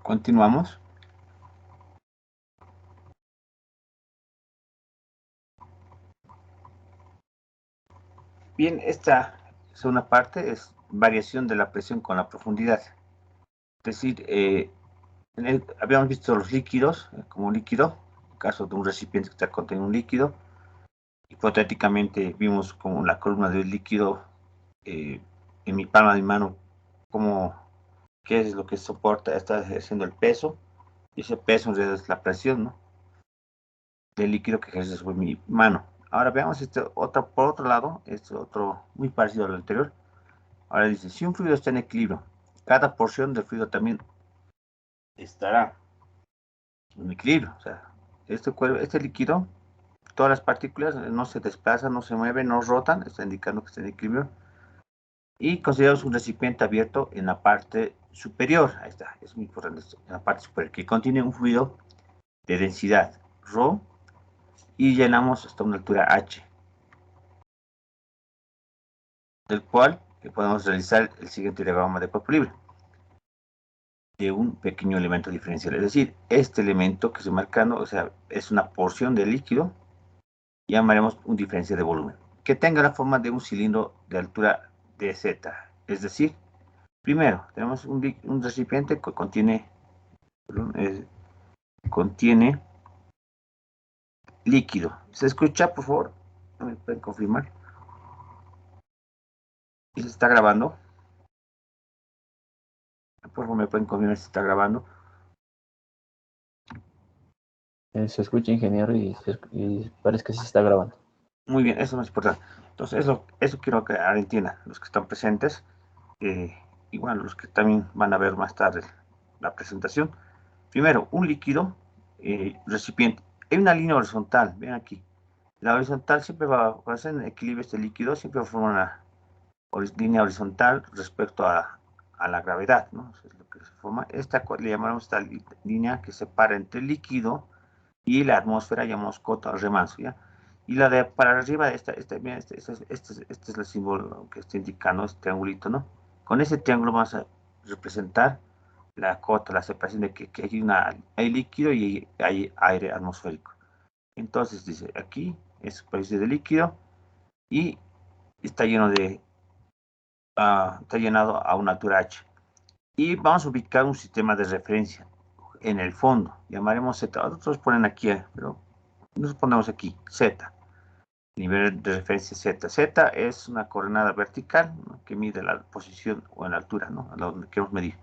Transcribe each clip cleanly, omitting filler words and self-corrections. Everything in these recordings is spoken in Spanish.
Continuamos. Bien, esta segunda parte es variación de la presión con la profundidad. Es decir, habíamos visto los líquidos como líquido, en caso de un recipiente que está conteniendo un líquido. Hipotéticamente vimos como la columna del líquido en mi palma de mano, como qué es lo que soporta, está ejerciendo el peso, y ese peso en realidad es la presión, ¿no?, del líquido que ejerce sobre mi mano. Ahora veamos por otro lado, este otro muy parecido al anterior. Ahora dice, si un fluido está en equilibrio, cada porción del fluido también estará en equilibrio. O sea, este líquido, todas las partículas no se desplazan, no se mueven, no rotan, está indicando que está en equilibrio. Y consideramos un recipiente abierto en la parte superior. Ahí está, es muy importante esto, en la parte superior, que contiene un fluido de densidad ρ y llenamos hasta una altura h, del cual podemos realizar el siguiente diagrama de cuerpo libre de un pequeño elemento diferencial. Es decir, este elemento que estoy marcando, o sea, es una porción de líquido, y llamaremos un diferencial de volumen, que tenga la forma de un cilindro de altura dz. Es decir, primero, tenemos un recipiente que contiene líquido. ¿Se escucha, por favor? ¿Me pueden confirmar? ¿Y se está grabando? Por favor, ¿me pueden confirmar si se está grabando? Se escucha, ingeniero, y parece que sí se está grabando. Muy bien, eso es importante. Entonces, eso quiero que ahora entiendan los que están presentes, y bueno, los que también van a ver más tarde la presentación. Primero, un líquido recipiente. Hay una línea horizontal, ven aquí. La horizontal siempre cuando está en equilibrio este líquido, siempre forma una línea horizontal respecto a la gravedad, ¿no? Eso es lo que se forma. Le llamamos esta línea que separa entre el líquido y la atmósfera, llamamos cota o remanso, ¿ya? Y la de para arriba, mira, este es el símbolo que está indicando, este triangulito, ¿no? Con ese triángulo vamos a representar la cota, la separación de que hay líquido y hay aire atmosférico. Entonces dice, aquí es superficie de líquido y está está llenado a una altura h. Y vamos a ubicar un sistema de referencia en el fondo, llamaremos Z. Otros ponen aquí, pero nos ponemos aquí, Z. Nivel de referencia Z. Z es una coordenada vertical, ¿no?, que mide la posición o en la altura, ¿no?, a donde queremos medir.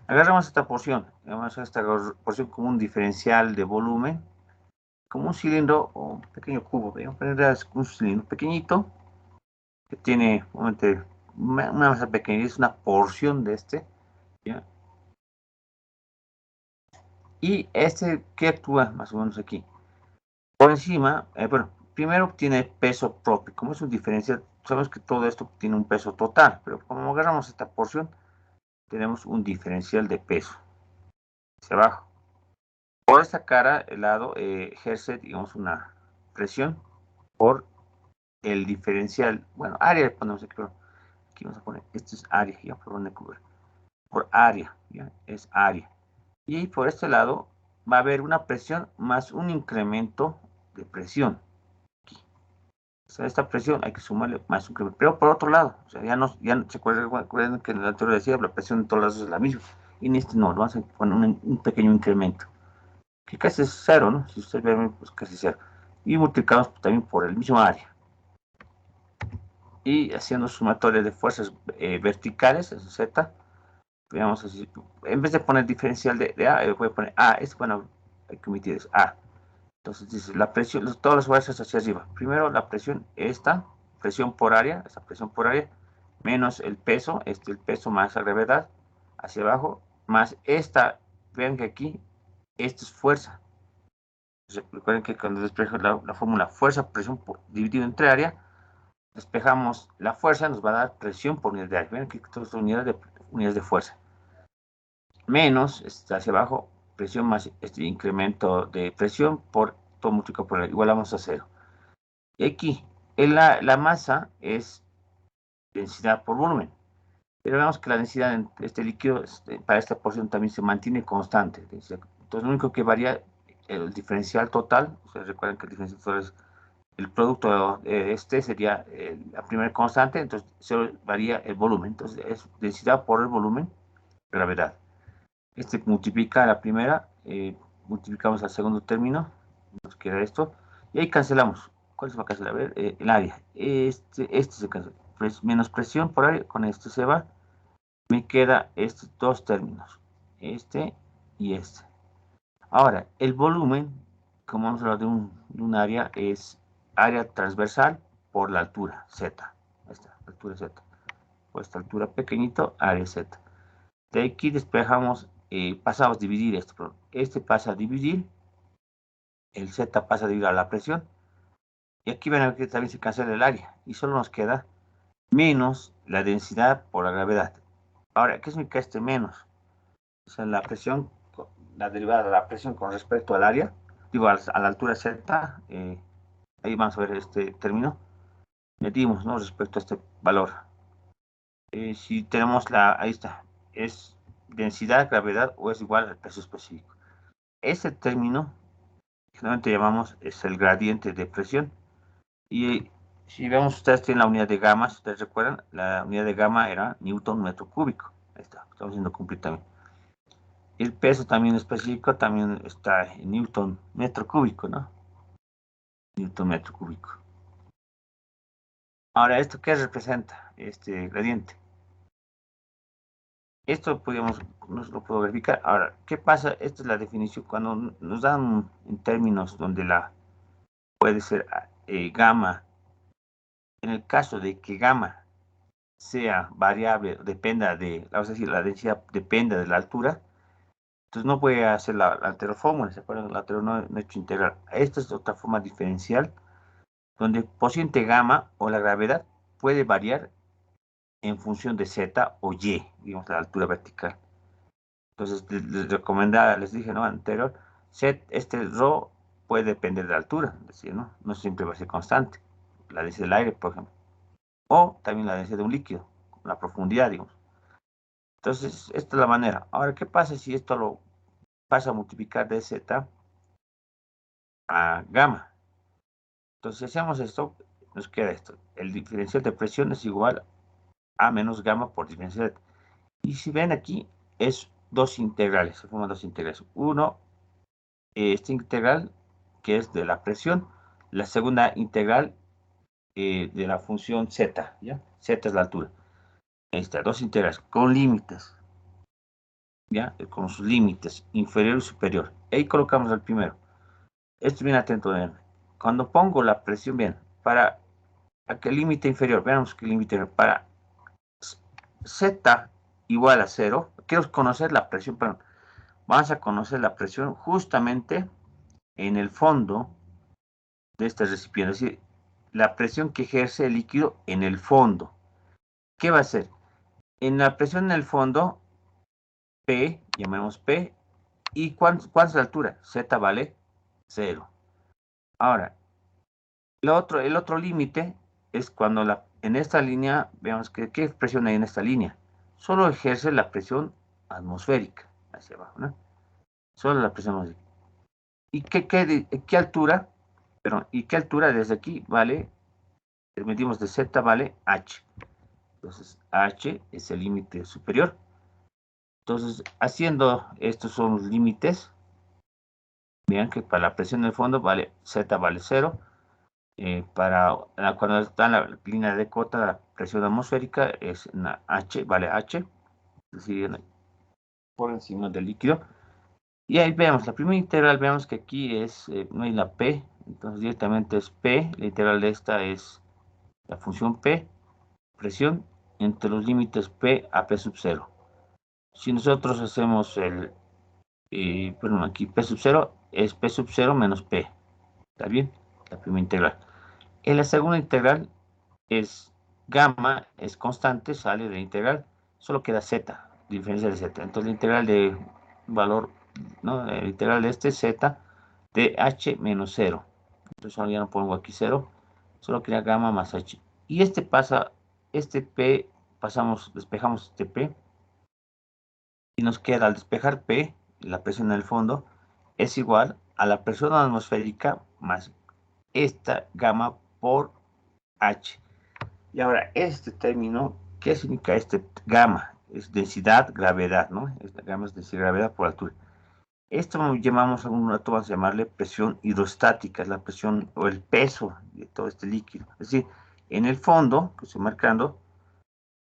Agarramos esta porción, llamamos a esta porción como un diferencial de volumen, como un cilindro o un pequeño cubo. Voy poner un cilindro pequeñito que tiene una masa pequeña, es una porción de este, ¿ya? Y ¿qué actúa más o menos aquí? Por encima, bueno, primero tiene peso propio. Como es un diferencial, sabemos que todo esto tiene un peso total, pero como agarramos esta porción, tenemos un diferencial de peso hacia abajo. Por esta cara, el lado ejerce, digamos, una presión por el diferencial. Bueno, área ponemos aquí, pero aquí vamos a poner, esto es área, ya por donde cubrir. Por área, ya es área. Y por este lado va a haber una presión más un incremento de presión. Aquí. O sea, esta presión hay que sumarle más un incremento. Pero por otro lado, o sea, ya no se acuerdan que en el anterior decía la presión en todos lados es la misma. Y en este no, vamos a poner un pequeño incremento, que casi es cero, ¿no? Si ustedes ven, pues casi cero. Y multiplicamos también por el mismo área. Y haciendo sumatoria de fuerzas verticales, eso es Z, veamos así, en vez de poner diferencial de A, voy a poner A, bueno, hay que omitir es A. Entonces dice, la presión, todas las fuerzas hacia arriba. Primero la presión, presión por área, esa presión por área, menos el peso, el peso más la gravedad, hacia abajo, más esta, vean que aquí, esto es fuerza. Recuerden que cuando despejo la fórmula fuerza, presión dividido entre área, despejamos la fuerza, nos va a dar presión por unidad de área. Vean que todas son unidades de fuerza. Menos, hacia abajo, presión más este incremento de presión por todo multiplicado por igualamos a 0. Y aquí, la masa es densidad por volumen. Pero vemos que la densidad en este líquido para esta porción también se mantiene constante. Entonces, lo único que varía el diferencial total. Ustedes recuerdan que el diferencial total es el producto sería la primera constante, entonces se varía el volumen. Entonces, es densidad por el volumen, gravedad. Este multiplica la primera, multiplicamos al segundo término, nos queda esto, y ahí cancelamos. ¿Cuál se va a cancelar? A ver, el área. Este se cancela. Menos presión por área, con este se va. Me queda estos dos términos, este y este. Ahora, el volumen, como hemos hablado de un área, es área transversal por la altura, Z. Esta altura Z. Por esta altura pequeñito, área Z. De aquí despejamos, pasamos a dividir esto. Este pasa a dividir, el Z pasa a dividir a la presión. Y aquí ven que también se cancela el área. Y solo nos queda menos la densidad por la gravedad. Ahora, ¿qué significa este menos? O sea, la presión, la derivada de la presión con respecto al área, digo, a la altura Z, ahí vamos a ver este término, medimos, ¿no? Respecto a este valor. Si tenemos ahí está, es densidad, gravedad o es igual al peso específico. Ese término, generalmente llamamos, es el gradiente de presión. Y si vemos, ustedes tienen la unidad de gamma, si ustedes recuerdan, la unidad de gamma era Newton metro cúbico. Ahí está, estamos haciendo cumplir también. El peso también específico también está en Newton metro cúbico, ¿no? Newton metro cúbico. Ahora, ¿esto qué representa? Este gradiente. Esto nos lo puedo verificar. Ahora, ¿qué pasa? Esta es la definición. Cuando nos dan en términos donde puede ser gamma, en el caso de que gamma sea variable, vamos a decir, la densidad dependa de la altura, entonces no voy a hacer la alterofórmula, ¿se acuerdan? La altero no he hecho integral. Esta es otra forma diferencial, donde el cociente gamma o la gravedad puede variar en función de z o y, digamos, la altura vertical. Entonces, les recomendaba, les dije, ¿no? Anterior, este ρ puede depender de la altura, es decir, ¿no? No siempre va a ser constante. La densidad del aire, por ejemplo. O también la densidad de un líquido, la profundidad, digamos. Entonces, esta es la manera. Ahora, ¿qué pasa si esto lo pasa a multiplicar de z a gamma? Entonces, si hacemos esto, nos queda esto. El diferencial de presión es igual a menos gamma por diferencial. Y si ven aquí, es dos integrales, se forman dos integrales. Uno, este integral, que es de la presión. La segunda integral de la función z, ¿ya? Z es la altura. Ahí está, dos integrales con límites, ¿ya? Con sus límites, inferior y superior. Ahí colocamos el primero. Esto bien atento, vean. Cuando pongo la presión, bien, para aquel límite inferior, veamos qué límite para z igual a 0. Quiero conocer la presión, perdón. Vamos a conocer la presión justamente en el fondo de este recipiente, es decir, la presión que ejerce el líquido en el fondo. ¿Qué va a hacer? En la presión en el fondo, P, llamemos P, ¿y cuánto es la altura? Z vale 0. Ahora, el otro límite es cuando en esta línea, veamos qué presión hay en esta línea. Solo ejerce la presión atmosférica, hacia abajo, ¿no? Solo la presión atmosférica. ¿Y qué altura? Perdón, ¿y qué altura desde aquí vale? Medimos de Z vale H. Entonces, H es el límite superior. Entonces, haciendo estos son los límites. Vean que para la presión del fondo vale Z vale 0. Cuando está en la línea de cota, la presión atmosférica es H, vale H. Es decir, por encima del líquido. Y ahí vemos, la primera integral, veamos que aquí no hay la P. Entonces, directamente es P. La integral de esta es la función P, presión, entre los límites P a P sub 0. Si nosotros hacemos perdón, aquí P sub 0 es P sub 0 menos P. ¿Está bien? La primera integral. En la segunda integral es gamma, es constante, sale de la integral, solo queda z, diferencia de z. Entonces la integral de valor, ¿no? La integral de este z de h menos 0. Entonces ahora ya no pongo aquí 0, solo queda gamma más h. Y este P despejamos este P, y nos queda al despejar P, la presión en el fondo, es igual a la presión atmosférica más esta gamma por H. Y ahora, este término, ¿qué significa este gamma? Es densidad, gravedad, ¿no? Esta gamma es densidad, gravedad por altura. Esto lo llamamos, algún rato vamos a llamarle presión hidrostática, es la presión o el peso de todo este líquido. Es decir, en el fondo, que estoy marcando,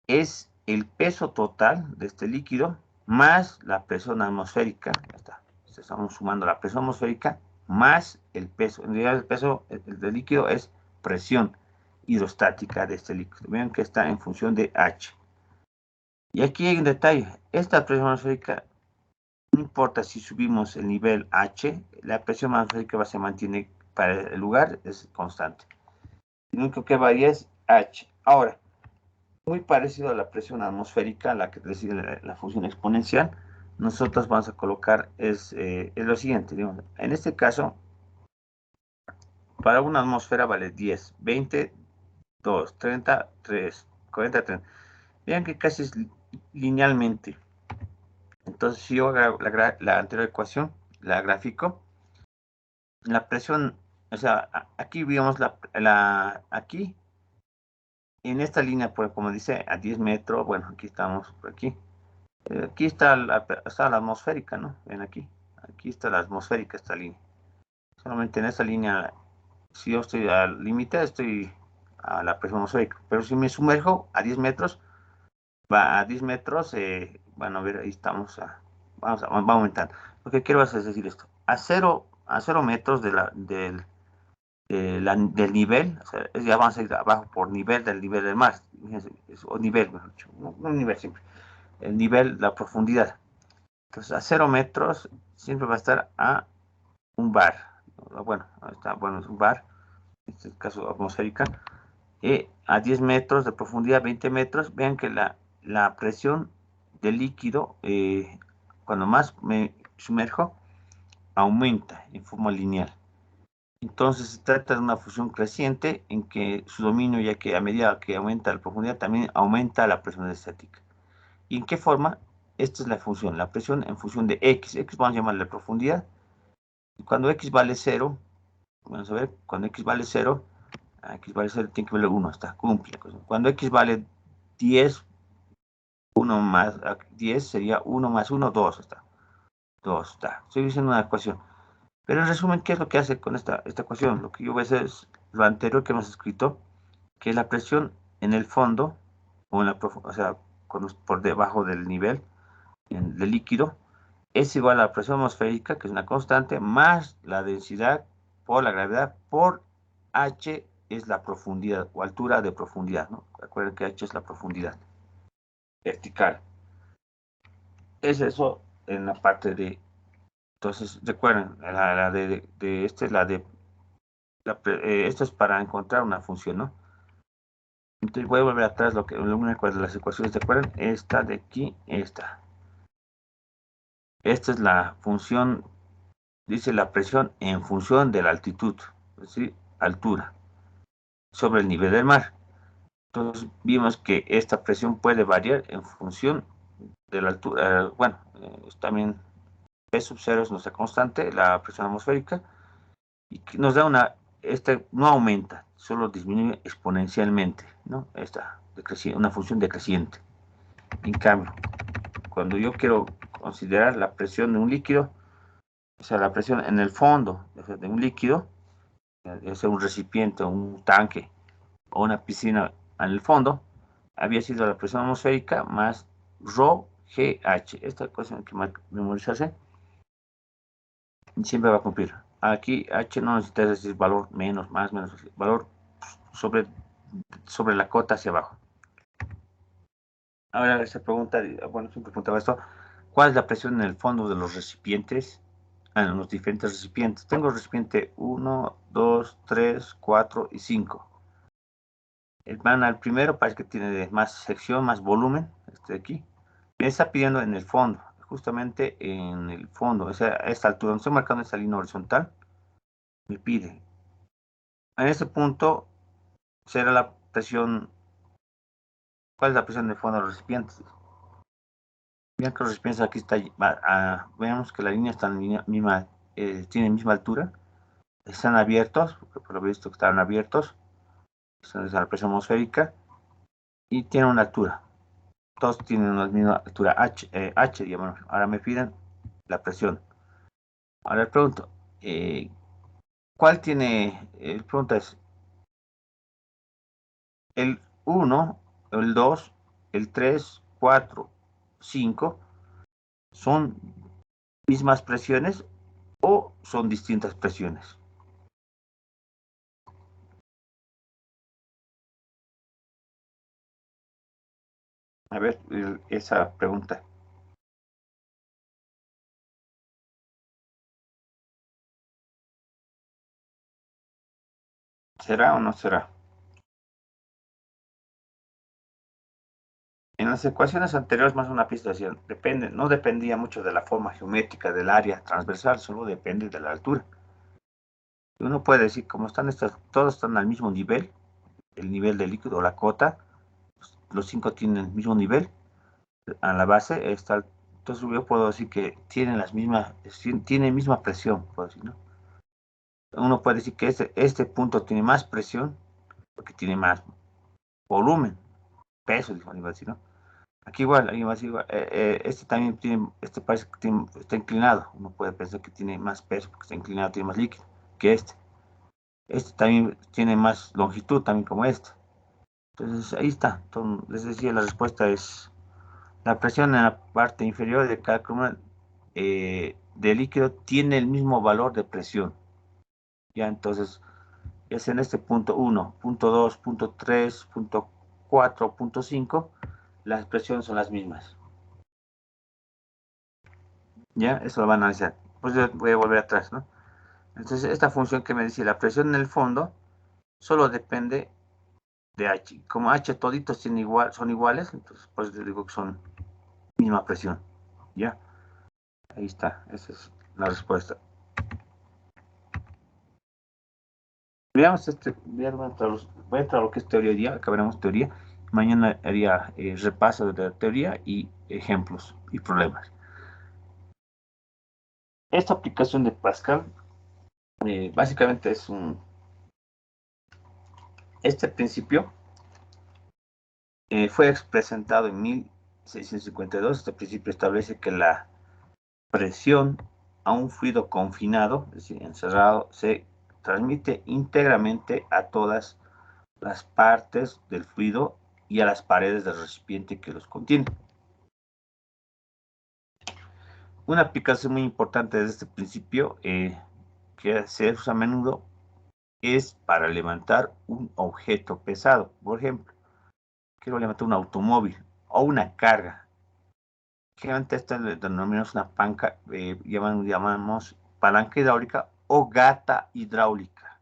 es el peso total de este líquido más la presión atmosférica. Ya está. Estamos sumando la presión atmosférica más el peso. En realidad el peso del líquido es presión hidrostática de este líquido. Vean que está en función de H. Y aquí hay un detalle. Esta presión atmosférica, no importa si subimos el nivel H, la presión atmosférica se mantiene para el lugar, es constante. Lo único que varía es H. Ahora, muy parecido a la presión atmosférica, la que decide la función exponencial, nosotros vamos a colocar es lo siguiente, digamos, en este caso, para una atmósfera vale 10, 20, 2, 30, 3, 40, 30. Vean que casi es linealmente. Entonces, si yo hago la anterior ecuación, la gráfico, la presión, o sea, aquí vemos aquí, en esta línea, como dice, a 10 metros, bueno, aquí estamos, por aquí. Aquí está la atmosférica, ¿no? Ven aquí. Aquí está la atmosférica, esta línea. Solamente en esta línea, si yo estoy al límite, estoy a la presión atmosférica. Pero si me sumerjo a 10 metros, va a 10 metros, van a ver, ahí estamos, va aumentando. Lo que quiero es decir esto. A 0 metros del nivel, o sea, ya vamos a ir abajo por nivel del mar. O nivel, mejor dicho, no nivel siempre. El nivel, la profundidad. Entonces, a 0 metros siempre va a estar a un bar. Bueno, está, bueno, es un bar, en este caso atmosférica. A 10 metros de profundidad, 20 metros, vean que la presión del líquido, cuando más me sumerjo, aumenta en forma lineal. Entonces, se trata de una fusión creciente en que su dominio, ya que a medida que aumenta la profundidad, también aumenta la presión estática. ¿Y en qué forma? Esta es la función, la presión en función de X. X vamos a llamarle la profundidad. Cuando X vale 0, vamos a ver, cuando X vale 0, X vale 0 tiene que valer 1, está, cumple. Cuando X vale 10, 1 más 10 sería 1 más 1, 2, está. 2, está. Estoy diciendo una ecuación. Pero en resumen, ¿qué es lo que hace con esta ecuación? Lo que yo voy a hacer es lo anterior que hemos escrito, que es la presión en el fondo, o sea, por debajo del nivel del líquido, es igual a la presión atmosférica, que es una constante, más la densidad por la gravedad por H es la profundidad o altura de profundidad, ¿no? Recuerden que H es la profundidad vertical. Es eso en la parte de... Entonces, recuerden, esto es para encontrar una función, ¿no? Entonces voy a volver atrás una de las ecuaciones, ¿recuerdan? Esta de aquí, esta. Esta es la función, dice la presión en función de la altitud, es decir, altura, sobre el nivel del mar. Entonces vimos que esta presión puede variar en función de la altura. Bueno, también P sub 0 es nuestra constante, la presión atmosférica, y que nos da no aumenta, solo disminuye exponencialmente, ¿no? Una función decreciente. En cambio, cuando yo quiero considerar la presión de un líquido, o sea, la presión en el fondo de un líquido, ya sea un recipiente, un tanque o una piscina en el fondo, había sido la presión atmosférica más rho GH. Esta ecuación que memorizarse siempre va a cumplir. Aquí H no necesita decir valor menos, más, menos, valor sobre la cota hacia abajo. Ahora esta pregunta, bueno, siempre preguntaba esto, ¿cuál es la presión en el fondo de los recipientes? En los diferentes recipientes. Tengo recipiente 1, 2, 3, 4 y 5. Al primero parece que tiene más sección, más volumen, este de aquí. Me está pidiendo en el fondo, justamente en el fondo, o sea, a esta altura, donde estoy marcando esta línea horizontal, me pide. En este punto será la presión ¿Cuál es la presión del fondo de los recipientes? Vean que los recipientes aquí está, veamos que la línea está en línea misma, tiene misma altura, están abiertos, porque por lo visto están abiertos, esa es la presión atmosférica, y tienen una altura. Todos tienen la misma altura H, digamos. Ahora me piden la presión. Ahora les pregunto, ¿cuál tiene? La pregunta es, el 1, el 2, el 3, 4, 5, ¿son mismas presiones o son distintas presiones? A ver, esa pregunta. ¿Será o no será? En las ecuaciones anteriores, más una pista decía, depende, no dependía mucho de la forma geométrica del área transversal, solo depende de la altura. Uno puede decir, como están estas, todos están al mismo nivel, el nivel del líquido o la cota, los 5 tienen el mismo nivel, a la base está, entonces yo puedo decir que tienen las mismas, tienen misma presión, puedo decir, ¿no? Uno puede decir que este punto tiene más presión porque tiene más volumen, peso, iba a decir, ¿no? Aquí igual, este también tiene, este parece que está inclinado. Uno puede pensar que tiene más peso porque está inclinado, tiene más líquido que este. Este también tiene más longitud, también como este. Entonces, ahí está. Entonces, les decía, la respuesta es la presión en la parte inferior de cada columna de líquido tiene el mismo valor de presión. Ya, entonces, es en este punto 1, punto 2, punto 3, punto 4, punto 5, las presiones son las mismas. Ya, eso lo van a analizar. Pues yo voy a volver atrás, ¿no? Entonces, esta función que me dice la presión en el fondo solo depende de H. Como H toditos son iguales, entonces por eso digo que son misma presión. ¿Ya? Ahí está, esa es la respuesta. Veamos voy a entrar a lo que es teoría hoy día, acabaremos teoría. Mañana haría repaso de la teoría y ejemplos y problemas. Esta aplicación de Pascal básicamente es este principio fue presentado en 1652. Este principio establece que la presión a un fluido confinado, es decir, encerrado, se transmite íntegramente a todas las partes del fluido y a las paredes del recipiente que los contiene. Una aplicación muy importante de este principio que se usa a menudo es para levantar un objeto pesado. Por ejemplo, quiero levantar un automóvil o una carga. Generalmente esta le denominamos una llamamos palanca hidráulica o gata hidráulica.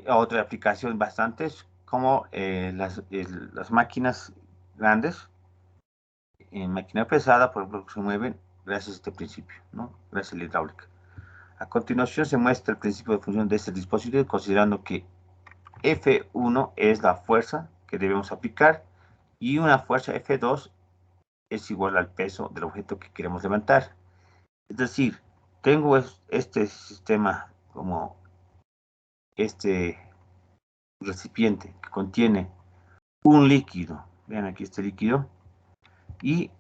Otra aplicación bastantes como las máquinas grandes, en máquina pesada, por ejemplo, que se mueven gracias a este principio, ¿no? Gracias a la hidráulica. A continuación se muestra el principio de función de este dispositivo, considerando que F1 es la fuerza que debemos aplicar y una fuerza F2 es igual al peso del objeto que queremos levantar. Es decir, tengo este sistema como este recipiente que contiene un líquido. Vean aquí este líquido. Y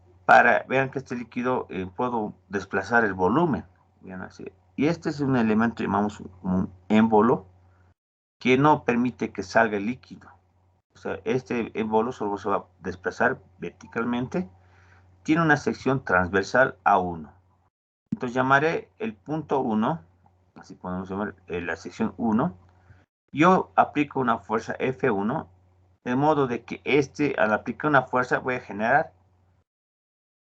vean que este líquido puedo desplazar el volumen. Vean así. Y este es un elemento, llamamos un émbolo, que no permite que salga el líquido. O sea, este émbolo solo se va a desplazar verticalmente. Tiene una sección transversal A1. Entonces llamaré el punto 1, así podemos llamar la sección 1. Yo aplico una fuerza F1, de modo de que al aplicar una fuerza, voy a generar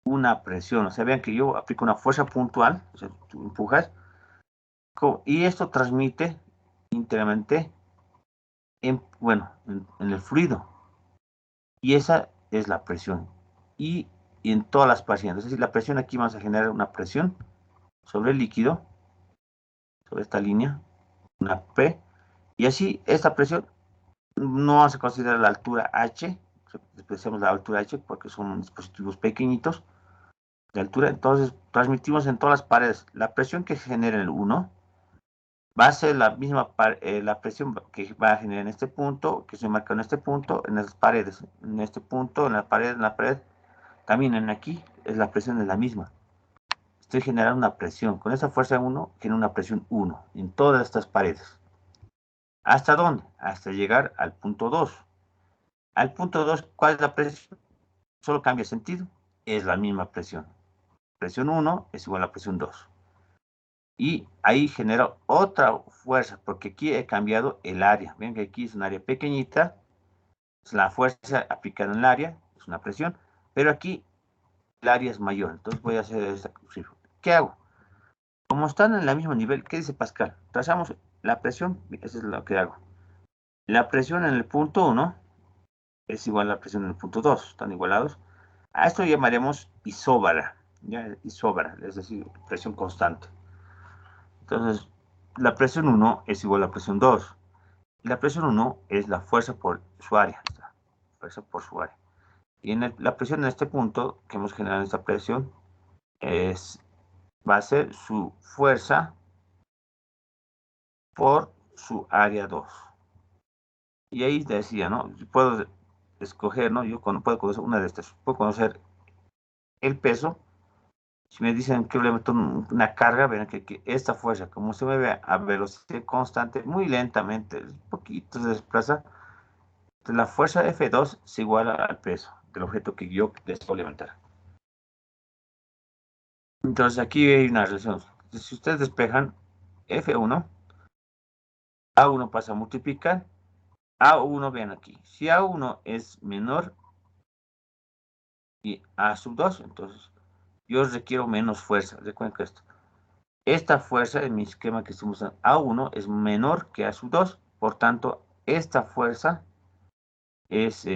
una presión. O sea, vean que yo aplico una fuerza puntual, o sea, tú empujas, y esto transmite íntegramente en el fluido. Y esa es la presión. Y en todas las pacientes. Es decir, la presión aquí vamos a generar una presión sobre el líquido, sobre esta línea, una P, y así esta presión no vamos a considerar la altura H, despreciamos la altura H porque son dispositivos pequeñitos de altura, entonces transmitimos en todas las paredes. La presión que se genera en el 1 va a ser la misma, la presión que va a generar en este punto, que se marca en este punto, en las paredes, en este punto, en la pared, también en aquí, la presión es la misma. Estoy generando una presión, con esa fuerza 1, genero una presión 1 en todas estas paredes. ¿Hasta dónde? Hasta llegar al punto 2. Al punto 2, ¿cuál es la presión? Solo cambia sentido, es la misma presión. Presión 1 es igual a presión 2. Y ahí genero otra fuerza, porque aquí he cambiado el área. Ven que aquí es un área pequeñita, es la fuerza aplicada en el área, es una presión, pero aquí el área es mayor. Entonces voy a hacer esta. ¿Qué hago? Como están en el mismo nivel, ¿qué dice Pascal? Trazamos la presión, eso es lo que hago. La presión en el punto 1 es igual a la presión en el punto 2, están igualados. A esto llamaremos isóbara, ¿ya? Isóbara, es decir, presión constante. Entonces, la presión 1 es igual a la presión 2. La presión 1 es la fuerza por su área, fuerza por su área. Y la presión en este punto, que hemos generado esta presión, va a ser su fuerza por su área 2. Y ahí decía, ¿no? Puedo escoger, ¿no? Yo puedo conocer una de estas. Puedo conocer el peso. Si me dicen que le meto una carga, verán que esta fuerza, como se mueve a velocidad constante, muy lentamente, un poquito se desplaza, la fuerza F2 es igual al peso del objeto que yo deseo levantar. Entonces aquí hay una relación. Si ustedes despejan F1, A1 pasa a multiplicar, A1, vean aquí, si A1 es menor y A sub 2, entonces yo requiero menos fuerza. Recuerden que esta fuerza en mi esquema que estamos usando, A1 es menor que A sub 2, por tanto, esta fuerza es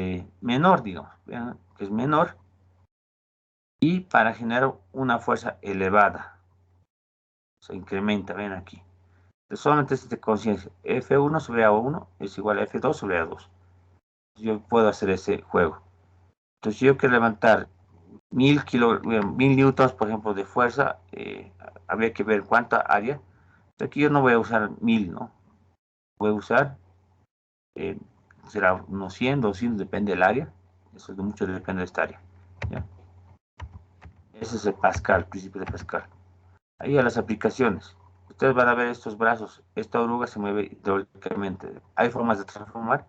menor, digamos, vean que es menor, y para generar una fuerza elevada, se incrementa, ven aquí. Solamente es de conciencia, F1 sobre A1 es igual a F2 sobre A2. Yo puedo hacer ese juego. Entonces, si yo quiero levantar 1000 newtons, por ejemplo, de fuerza, habría que ver cuánta área. Aquí yo no voy a usar 1000, ¿no? Voy a usar, eh, será unos 100, 200, depende del área. Eso de mucho depende de esta área. ¿Ya? Ese es el Pascal, el principio de Pascal. Ahí a las aplicaciones. Ustedes van a ver estos brazos. Esta oruga se mueve hidráulicamente. Hay formas de transformar,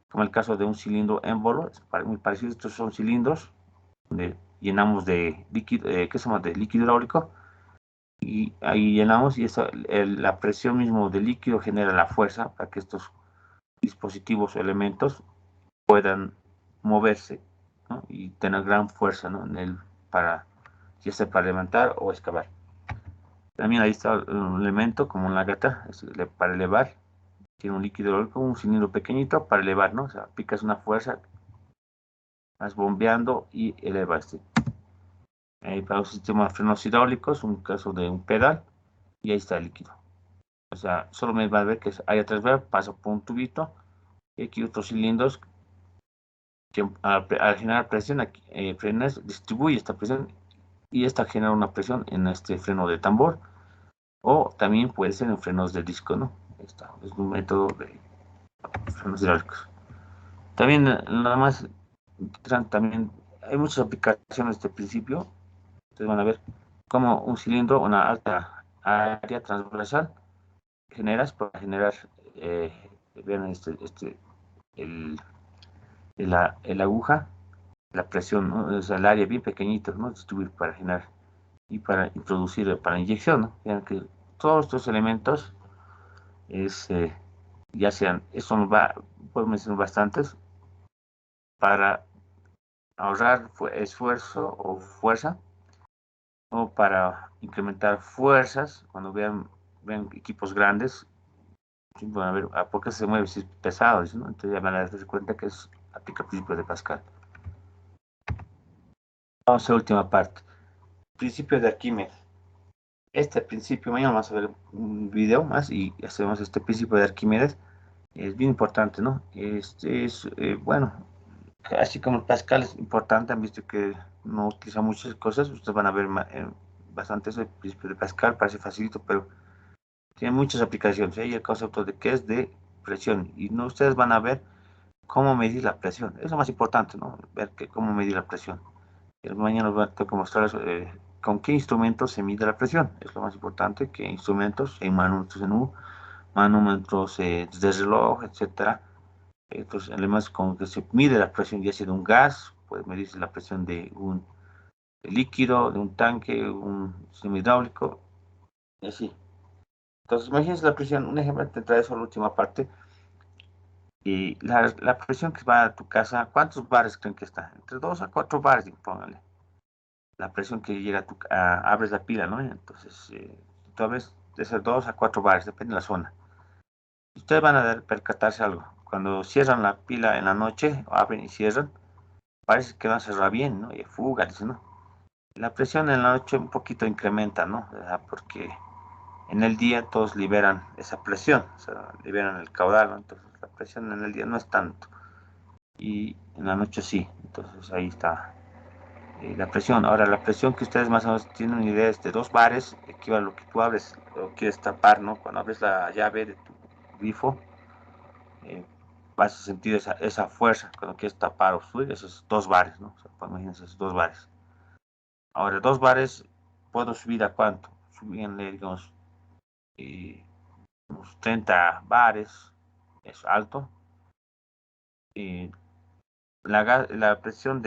como el caso de un cilindro émbolo. Es muy parecido. Estos son cilindros donde llenamos de líquido, ¿qué se llama? De líquido hidráulico. Y ahí llenamos y la presión mismo del líquido genera la fuerza para que estos dispositivos o elementos puedan moverse, ¿no? Y tener gran fuerza, ¿no? Ya sea para levantar o excavar. También ahí está un elemento como una gata para elevar. Tiene un líquido hidráulico, un cilindro pequeñito para elevar, ¿no? O sea, aplicas una fuerza, vas bombeando y elevas. Para los sistemas frenos hidráulicos, un caso de un pedal, y ahí está el líquido. O sea, solo me va a ver que hay atrás, pasa por un tubito, y aquí otros cilindros que al generar presión, aquí, frenas, distribuye esta presión y esta genera una presión en este freno de tambor, o también puede ser en frenos de disco, ¿no? Está, es un método de frenos hidráulicos. También, nada más, también hay muchas aplicaciones de principio. Ustedes van a ver como un cilindro, una alta área transversal, generas para generar, vean el, el aguja, la presión, ¿no? O sea, el área bien pequeñito, ¿no? Distribuir para generar y para introducir para inyección, ¿no? Vean que todos estos elementos es, ya sean, eso nos va, puedo mencionar bastantes, para ahorrar esfuerzo o fuerza, o para incrementar fuerzas, cuando vean equipos grandes, van a ver, ¿por qué se mueve si es pesado? ¿No? Entonces ya van a darse cuenta que aplica el principio de Pascal. Vamos a la última parte. Principio de Arquímedes. Este principio, mañana vamos a ver un video más y hacemos este principio de Arquímedes. Es bien importante, ¿no? Este es, bueno, así como el Pascal es importante, han visto que no utiliza muchas cosas, ustedes van a ver bastante eso, el principio de Pascal, parece facilito, pero tiene muchas aplicaciones. Hay el concepto de que es de presión, y no, ustedes van a ver cómo medir la presión, es lo más importante, ¿no? Ver cómo medir la presión. Y mañana os tengo que mostrarles con qué instrumentos se mide la presión, es lo más importante, qué instrumentos, en manómetros en U, manómetros de reloj, etcétera. Estos elementos con que se mide la presión, ya sea de un gas, puede medirse la presión de un líquido, de un tanque, un sistema hidráulico, y así. Entonces, imagínense la presión, un ejemplo, te trae eso a la última parte, y la presión que va a tu casa, ¿cuántos bares creen que está? Entre 2 a 4 bares, póngale. La presión que llega abres la pila, ¿no? Entonces, tú abres de esos 2 a 4 bares, depende de la zona. Ustedes van a percatarse algo. Cuando cierran la pila en la noche, abren y cierran, parece que va a cerrar bien, ¿no? Y fuga, dice, ¿no? La presión en la noche un poquito incrementa, ¿no? Porque en el día todos liberan esa presión, o sea, liberan el caudal, ¿no? Entonces la presión en el día no es tanto, y en la noche sí, entonces ahí está la presión. Ahora, la presión que ustedes más o menos tienen una idea es de 2 bares, equivale a lo que tú abres o quieres tapar, ¿no? Cuando abres la llave de tu grifo, eh, vas a sentir esa fuerza cuando quieres tapar o subir, esos 2 bares, ¿no? O sea, pues, imagínense esos 2 bares. Ahora, 2 bares, ¿puedo subir a cuánto? Subirle, digamos, eh, unos 30 bares, es alto. Eh, la presión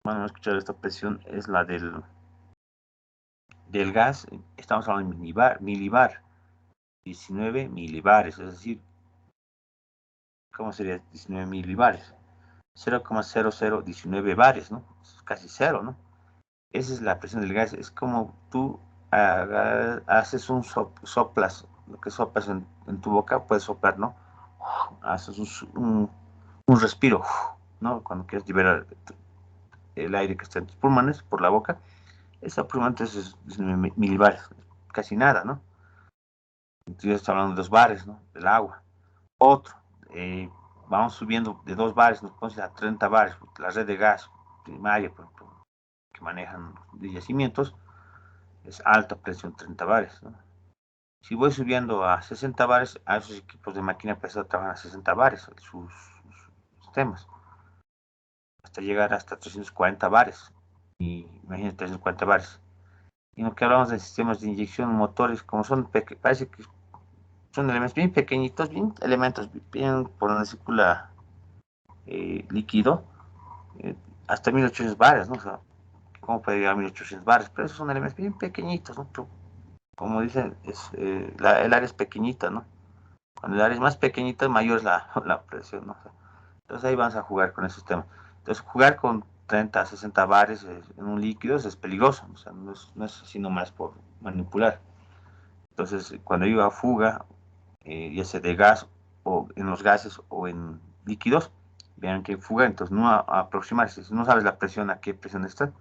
bueno, escuchar esta presión es la del gas, estamos hablando de milibar, 19 milibares, es decir, ¿cómo sería 19 milibares? 0,0019 bares, ¿no? Es casi cero, ¿no? Esa es la presión del gas, es como tú haces soplas, lo que soplas en tu boca, puedes soplar, ¿no? Haces un respiro, ¿no? Cuando quieres liberar el aire que está en tus pulmones por la boca, esa aproximadamente es 19 milibares, casi nada, ¿no? Entonces está hablando de 2 bares, ¿no? Del agua. Otro, eh, vamos subiendo de 2 bares, nos ponemos a 30 bares, la red de gas primaria, por ejemplo, que manejan los yacimientos, es alta presión, 30 bares, ¿no? Si voy subiendo a 60 bares, a esos equipos de máquina pesada trabajan a 60 bares, sus sistemas, hasta llegar hasta 340 bares. Y imagínate 340 bares. Y lo que hablamos de sistemas de inyección, motores, como son, parece que son elementos bien pequeñitos, bien elementos, bien por donde circula líquido, eh, hasta 1800 bares, ¿no? O sea, ¿cómo puede llegar a 1800 bares? Pero esos son elementos bien pequeñitos, ¿no? Pero, como dicen, el área es pequeñita, ¿no? Cuando el área es más pequeñita, mayor es la presión, ¿no? O sea, entonces ahí vamos a jugar con ese sistema. Entonces, jugar con 30 a 60 bares en un líquido es peligroso, o sea, no es así nomás por manipular. Entonces, cuando iba a fuga, ya sea de gas o en los gases o en líquidos, vean que fuga, entonces no aproximarse. Si no sabes la presión, a qué presión está,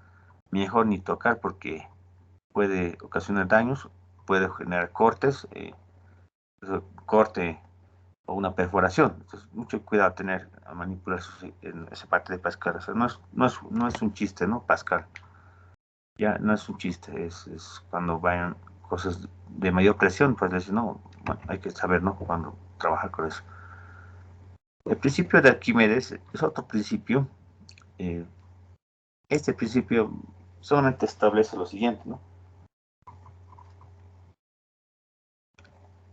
mejor ni tocar porque puede ocasionar daños, puede generar cortes, corte o una perforación. Entonces, mucho cuidado tener a manipular en esa parte de Pascal. O sea, no es un chiste, ¿no? Pascal. Ya no es un chiste, es cuando vayan cosas de mayor presión, pues decir, no, bueno, hay que saber, ¿no? Cuando trabajar con eso. El principio de Arquímedes es otro principio. eh, este principio solamente establece lo siguiente, ¿no?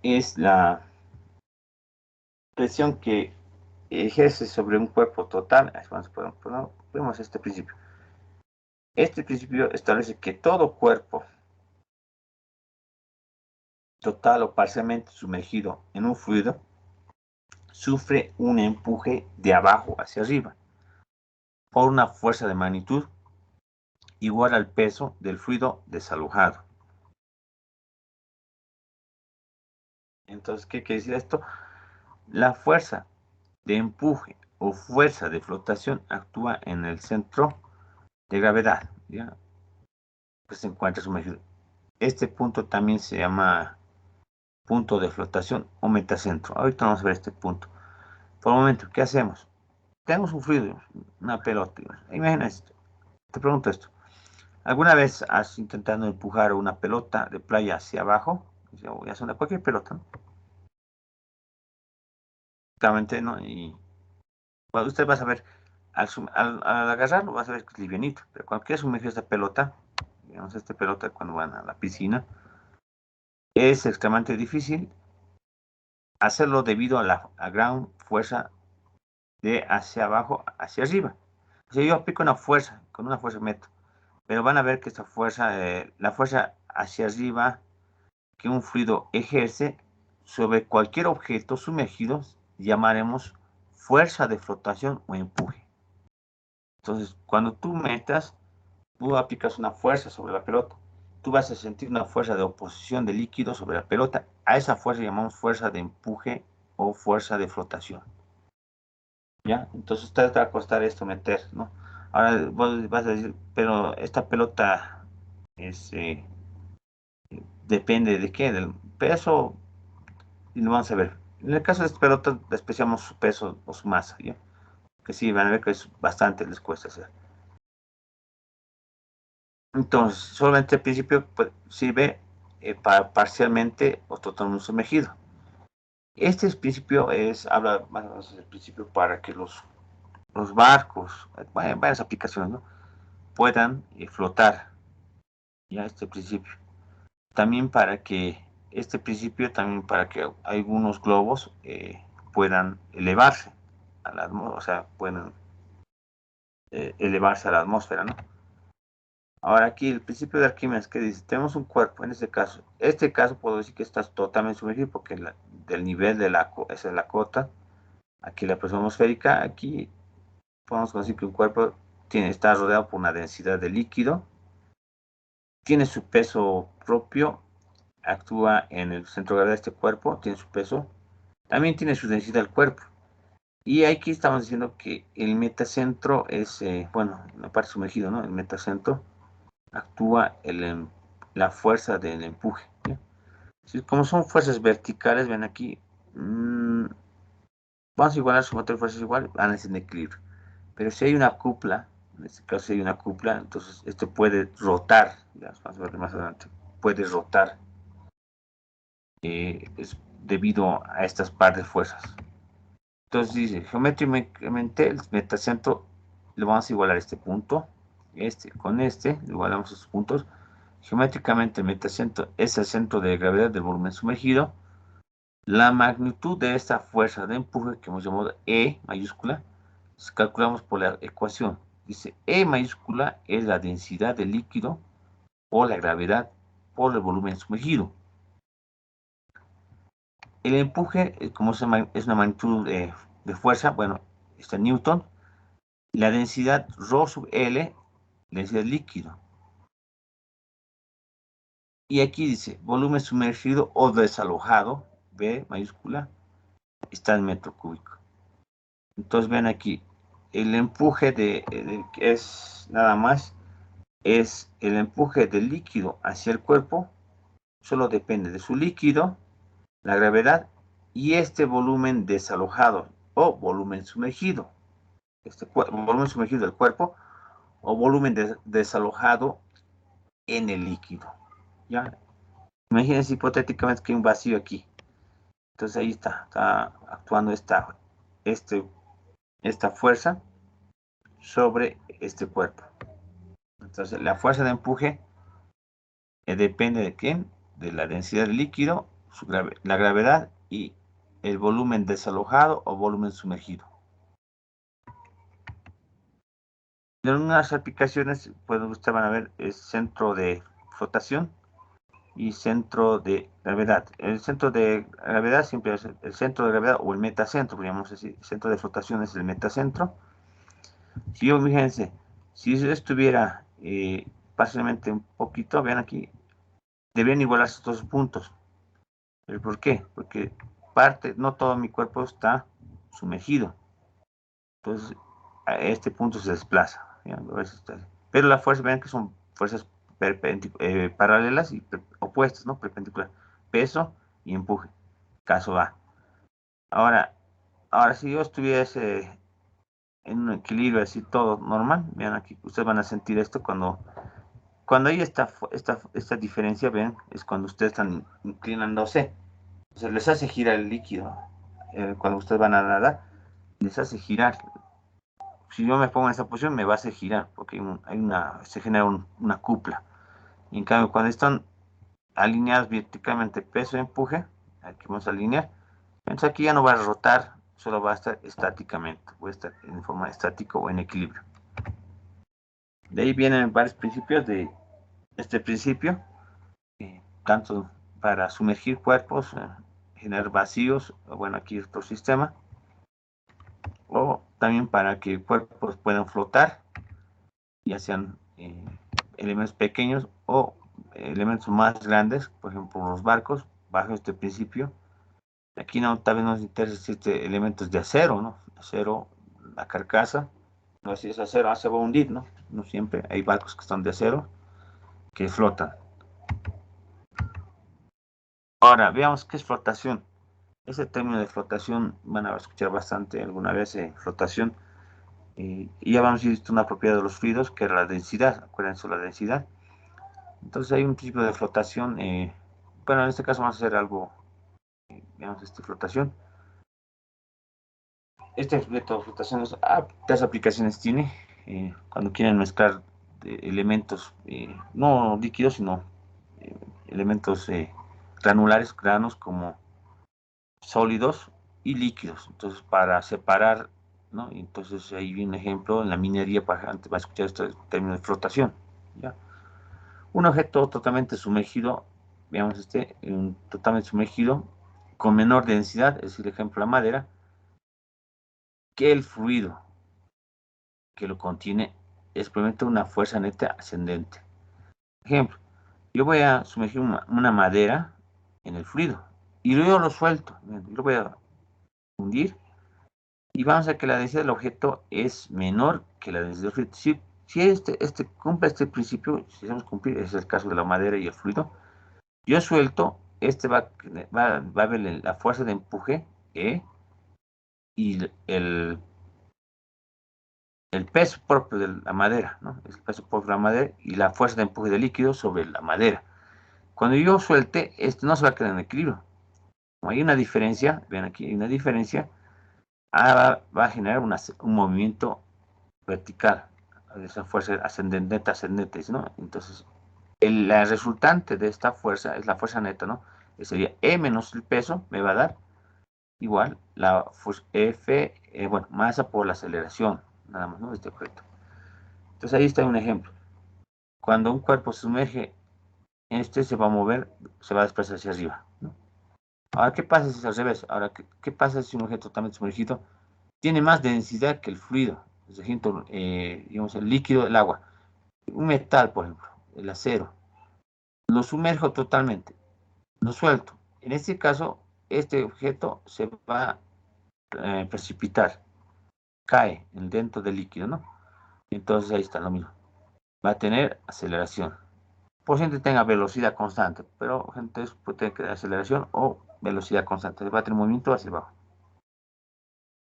Es la presión que ejerce sobre un cuerpo total. Vemos este principio. Este principio establece que todo cuerpo total o parcialmente sumergido en un fluido sufre un empuje de abajo hacia arriba por una fuerza de magnitud igual al peso del fluido desalojado. Entonces, ¿qué quiere decir esto? La fuerza de empuje o fuerza de flotación actúa en el centro de gravedad, ¿ya? Que se encuentra sumergido. Este punto también se llama punto de flotación o metacentro. Ahorita vamos a ver este punto. Por el momento, ¿qué hacemos? Tenemos un fluido, una pelota. Imagina esto. Te pregunto esto. ¿Alguna vez has intentado empujar una pelota de playa hacia abajo? Ya sea cualquier pelota, ¿no? Claramente, ¿no? Y cuando usted va a ver, al agarrarlo, vas a ver que es livianito. Pero cuando quieres sumergir esta pelota, digamos, esta pelota cuando van a la piscina, es extremadamente difícil hacerlo debido a la gran fuerza de hacia abajo hacia arriba. O sea, yo aplico una fuerza, con una fuerza meto, pero van a ver que esta fuerza, la fuerza hacia arriba que un fluido ejerce sobre cualquier objeto sumergido, llamaremos fuerza de flotación o empuje. Entonces, cuando tú metas, tú aplicas una fuerza sobre la pelota. Tú vas a sentir una fuerza de oposición de líquido sobre la pelota. A esa fuerza llamamos fuerza de empuje o fuerza de flotación. ¿Ya? Entonces te va a costar esto meter, ¿no? Ahora vos vas a decir, pero esta pelota es, depende de qué, del peso, y lo vamos a ver. En el caso de esta pelota, despreciamos su peso o su masa, ¿ya? Que sí, van a ver que es bastante, les cuesta hacer. Entonces, solamente al principio pues, sirve para parcialmente o totalmente sumergido. Este principio habla más o menos del principio para que los barcos, varias aplicaciones, ¿no? Puedan flotar, ya este principio. También para que, este principio también para que algunos globos puedan elevarse a la atmósfera, o sea, puedan elevarse a la atmósfera, ¿no? Ahora aquí el principio de Arquímedes que dice, tenemos un cuerpo, en este caso puedo decir que está totalmente sumergido porque del nivel de esa es la cota, aquí la presión atmosférica, aquí podemos decir que un cuerpo está rodeado por una densidad de líquido, tiene su peso propio, actúa en el centro de gravedad de este cuerpo, tiene su peso, también tiene su densidad el cuerpo. Y aquí estamos diciendo que el metacentro es, bueno, la parte sumergido, ¿no? El metacentro actúa la fuerza del empuje. Como son fuerzas verticales, ven aquí, vamos a igualar su motor de fuerzas igual, van a ser en equilibrio. Pero si hay una cupla, en este caso si hay una cupla, entonces esto puede rotar, ya vamos a ver más adelante, puede rotar es debido a estas par de fuerzas. Entonces dice, geométricamente el metacentro le vamos a igualar este punto, con este, le igualamos estos puntos. Geométricamente el metacentro es el centro de gravedad del volumen sumergido. La magnitud de esta fuerza de empuje, que hemos llamado E mayúscula, calculamos por la ecuación. Dice, E mayúscula es la densidad del líquido o la gravedad por el volumen sumergido. El empuje, como es una magnitud de fuerza, bueno, está Newton. La densidad ρ sub L, densidad líquido. Y aquí dice, volumen sumergido o desalojado, B mayúscula, está en metro cúbico. Entonces ven aquí, el empuje es nada más, es el empuje del líquido hacia el cuerpo, solo depende de su líquido, la gravedad y este volumen desalojado o volumen sumergido. Volumen sumergido del cuerpo o volumen desalojado en el líquido. ¿Ya? Imagínense hipotéticamente que hay un vacío aquí. Entonces ahí está actuando esta fuerza sobre este cuerpo. Entonces la fuerza de empuje depende de quién, de la densidad del líquido, la gravedad y el volumen desalojado o volumen sumergido. En unas aplicaciones, pues ustedes van a ver, es centro de flotación y centro de gravedad. El centro de gravedad siempre es el centro de gravedad o el metacentro, digamos así. El centro de flotación es el metacentro. Si yo, fíjense, si yo estuviera parcialmente un poquito, vean aquí, deberían igualarse estos puntos. ¿Pero por qué? Porque no todo mi cuerpo está sumergido. Entonces, a este punto se desplaza. Pero la fuerza, vean que son fuerzas paralelas y opuestas, ¿no? Perpendicular. Peso y empuje. Caso A. Ahora si yo estuviese en un equilibrio así todo normal, vean aquí, ustedes van a sentir esto cuando hay esta diferencia, ven, es cuando ustedes están inclinándose. O sea, les hace girar el líquido. Cuando ustedes van a nadar, les hace girar. Si yo me pongo en esa posición, me va a hacer girar, porque se genera una cupla. Y en cambio, cuando están alineadas verticalmente peso y empuje, aquí vamos a alinear, entonces aquí ya no va a rotar, solo va a estar estáticamente, va a estar en forma estática o en equilibrio. De ahí vienen varios principios de este principio, tanto para sumergir cuerpos, generar vacíos, bueno, aquí otro sistema, o también para que cuerpos puedan flotar, ya sean elementos pequeños o elementos más grandes, por ejemplo los barcos, bajo este principio. Aquí no, tal vez nos interesa elementos de acero, ¿no? Acero, la carcasa, no si es acero, se va a hundir, ¿no? No siempre, hay barcos que están de acero, que flotan. Ahora, veamos qué es flotación. Ese término de flotación van a escuchar bastante alguna vez, flotación. Y ya vamos a visto una propiedad de los fluidos, que es la densidad, acuérdense la densidad. Entonces hay un tipo de flotación, bueno, en este caso vamos a hacer algo, veamos flotación. Este método de flotación, ¿qué aplicaciones tiene? Cuando quieren mezclar elementos, no líquidos, sino elementos granulares, granos como sólidos y líquidos. Entonces, para separar, ¿no? Entonces, ahí viene un ejemplo en la minería, antes va a escuchar este término de flotación, ¿ya? Un objeto totalmente sumergido, veamos totalmente sumergido, con menor densidad, es decir, ejemplo, la madera, que el fluido que lo contiene experimenta una fuerza neta ascendente. Ejemplo, yo voy a sumergir una madera en el fluido y luego lo suelto, lo voy a hundir y vamos a ver que la densidad del objeto es menor que la densidad del fluido. Si cumple este principio, si hacemos cumplir, es el caso de la madera y el fluido, yo suelto, va a ver la fuerza de empuje E y el peso propio de la madera, ¿no? El peso propio de la madera y la fuerza de empuje del líquido sobre la madera. Cuando yo suelte, no se va a quedar en equilibrio. Como hay una diferencia, vean aquí, hay una diferencia, va a generar un movimiento vertical, esa fuerza ascendente, ¿no? Entonces, la resultante de esta fuerza es la fuerza neta, ¿no? Que sería E menos el peso, me va a dar igual la F, bueno, masa por la aceleración, nada más, ¿no? Este objeto. Entonces ahí está un ejemplo. Cuando un cuerpo se sumerge, se va a mover, se va a desplazar hacia arriba, ¿no? Ahora, ¿qué pasa si es al revés? Ahora, ¿qué pasa si un objeto totalmente sumergido tiene más densidad que el fluido? Es decir, digamos, el líquido, el agua. Un metal, por ejemplo, el acero. Lo sumerjo totalmente, lo suelto. En este caso, este objeto se va a precipitar, cae dentro del líquido, ¿no? Entonces ahí está lo mismo. Va a tener aceleración. Posiblemente tenga velocidad constante, pero gente puede tener aceleración o velocidad constante. Va a tener movimiento hacia abajo.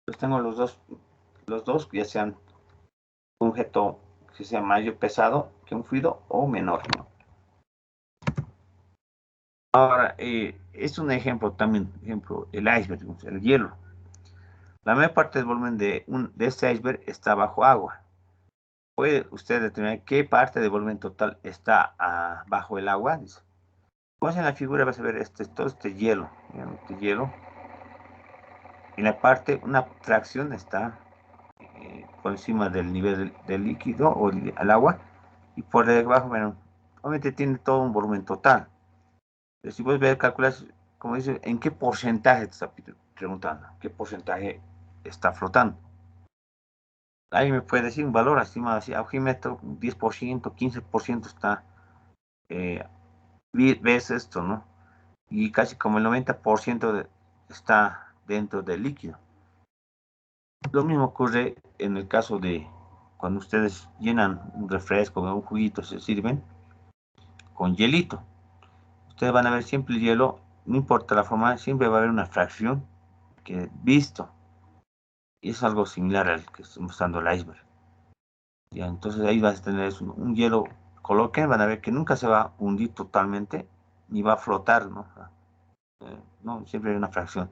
Pues tengo los dos, ya sean un objeto que sea mayor pesado que un fluido o menor, ¿no? Ahora, es un ejemplo también, el iceberg, el hielo. La mayor parte del volumen de este iceberg está bajo agua. ¿Puede usted determinar qué parte del volumen total está bajo el agua? Dice. Pues en la figura vas a ver todo este hielo. Este hielo. En la parte, una fracción está por encima del nivel del líquido o al agua. Y por debajo, bueno, obviamente tiene todo un volumen total. Pero si puedes ver, calculas, como dice, en qué porcentaje te está preguntando, qué porcentaje está flotando. Ahí me puede decir un valor estimado, así, Aljímetro, 10%, 15% está, ves esto, ¿no? Y casi como el 90% está dentro del líquido. Lo mismo ocurre en el caso de cuando ustedes llenan un refresco o un juguito, se sirven con hielito. Ustedes van a ver siempre el hielo no importa la forma, siempre va a haber una fracción que visto. Y es algo similar al que estoy mostrando el iceberg. Ya, entonces ahí vas a tener un hielo, coloquen, van a ver que nunca se va a hundir totalmente, ni va a flotar, ¿no? No, siempre hay una fracción.